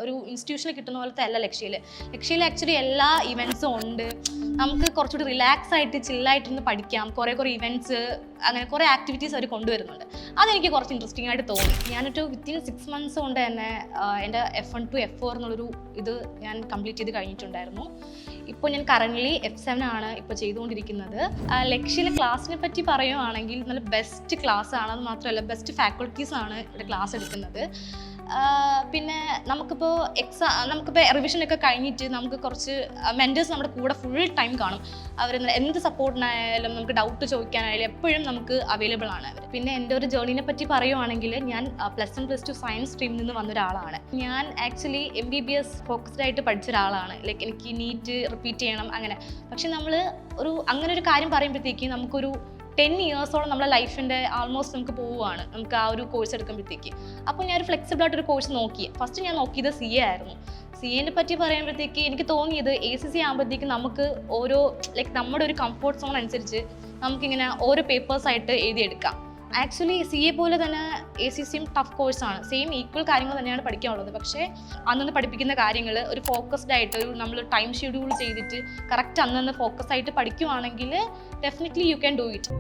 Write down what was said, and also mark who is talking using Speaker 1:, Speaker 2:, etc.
Speaker 1: ഒരു ഇൻസ്റ്റിറ്റ്യൂഷനിൽ കിട്ടുന്ന പോലത്തെ അല്ല ലക്ഷ്യയിൽ ആക്ച്വലി എല്ലാ ഇവൻറ്റ്സും ഉണ്ട്. നമുക്ക് കുറച്ചുകൂടി റിലാക്സ് ആയിട്ട് ചില്ലായിട്ടിരുന്ന് പഠിക്കാം. കുറേ ഇവൻറ്റ്സ് അങ്ങനെ കുറേ ആക്ടിവിറ്റീസ് അവർ കൊണ്ടുവരുന്നുണ്ട്. അതെനിക്ക് കുറച്ച് ഇൻട്രസ്റ്റിംഗ് ആയിട്ട് തോന്നി. ഞാനൊരു വിത്തിൻ 6 months കൊണ്ട് തന്നെ എൻ്റെ F1 to F4 എന്നുള്ളൊരു ഇത് ഞാൻ കംപ്ലീറ്റ് ചെയ്ത് കഴിഞ്ഞിട്ടുണ്ടായിരുന്നു. ഇപ്പോൾ ഞാൻ കറൻ്റ്ലി F7 ആണ് ഇപ്പോൾ ചെയ്തുകൊണ്ടിരിക്കുന്നത്. ലക്ഷ്യയിലെ ക്ലാസ്സിനെ പറ്റി പറയുകയാണെങ്കിൽ നല്ല ബെസ്റ്റ് ക്ലാസ് ആണ്. അത് മാത്രമല്ല ബെസ്റ്റ് ഫാക്കൾട്ടീസാണ് ഇവിടെ ക്ലാസ് എടുക്കുന്നത്. പിന്നെ നമുക്കിപ്പോൾ റിവിഷനൊക്കെ കഴിഞ്ഞിട്ട് നമുക്ക് കുറച്ച് മെൻറ്റേഴ്സ് നമ്മുടെ കൂടെ ഫുൾ ടൈം കാണും. അവർ എന്ത് സപ്പോർട്ടിനായാലും നമുക്ക് ഡൗട്ട് ചോദിക്കാനായാലും എപ്പോഴും നമുക്ക് അവൈലബിൾ ആണ് അവർ. പിന്നെ എൻ്റെ ഒരു ജേർണിനെ പറ്റി പറയുവാണെങ്കിൽ ഞാൻ +1 +2 സയൻസ് സ്ട്രീമിൽ നിന്ന് വന്ന ഒരാളാണ്. ഞാൻ ആക്ച്വലി MBBS ഫോക്കസ്ഡ് ആയിട്ട് പഠിച്ച ഒരാളാണ്. ലൈക്ക് എനിക്ക് നീറ്റ് റിപ്പീറ്റ് ചെയ്യണം അങ്ങനെ. പക്ഷെ നമ്മൾ അങ്ങനെ ഒരു കാര്യം പറയുമ്പോഴത്തേക്ക് നമുക്കൊരു 10 yearsോളം നമ്മുടെ ലൈഫിൻ്റെ ആൾമോസ്റ്റ് നമുക്ക് പോവുകയാണ് നമുക്ക് ആ ഒരു കോഴ്സ് എടുക്കുമ്പോഴത്തേക്ക്. അപ്പോൾ ഞാനൊരു ഫ്ലെക്സിബിൾ ആയിട്ടൊരു കോഴ്സ് നോക്കി. ഫസ്റ്റ് ഞാൻ നോക്കിയത് CA ആയിരുന്നു. CAനെ പറ്റി പറയുമ്പോഴത്തേക്ക് എനിക്ക് തോന്നിയത് ACCA ആകുമ്പോഴത്തേക്ക് നമുക്ക് ഓരോ നമ്മുടെ ഒരു കംഫോർട്ട് സോൺ അനുസരിച്ച് നമുക്കിങ്ങനെ ഓരോ പേപ്പേഴ്സായിട്ട് എഴുതിയെടുക്കാം. ആക്ച്വലി CA പോലെ തന്നെ ACCയും ടഫ് കോഴ്സാണ്. സെയിം ഈക്വൽ കാര്യങ്ങൾ തന്നെയാണ് പഠിക്കാനുള്ളത്. പക്ഷേ അന്നന്ന് പഠിപ്പിക്കുന്ന കാര്യങ്ങൾ ഒരു ഫോക്കസ്ഡ് ആയിട്ട് നമ്മൾ ടൈം ഷെഡ്യൂൾ ചെയ്തിട്ട് കറക്റ്റ് അന്നന്ന് ഫോക്കസ് ആയിട്ട് പഠിക്കുവാണെങ്കിൽ definitely you can do it.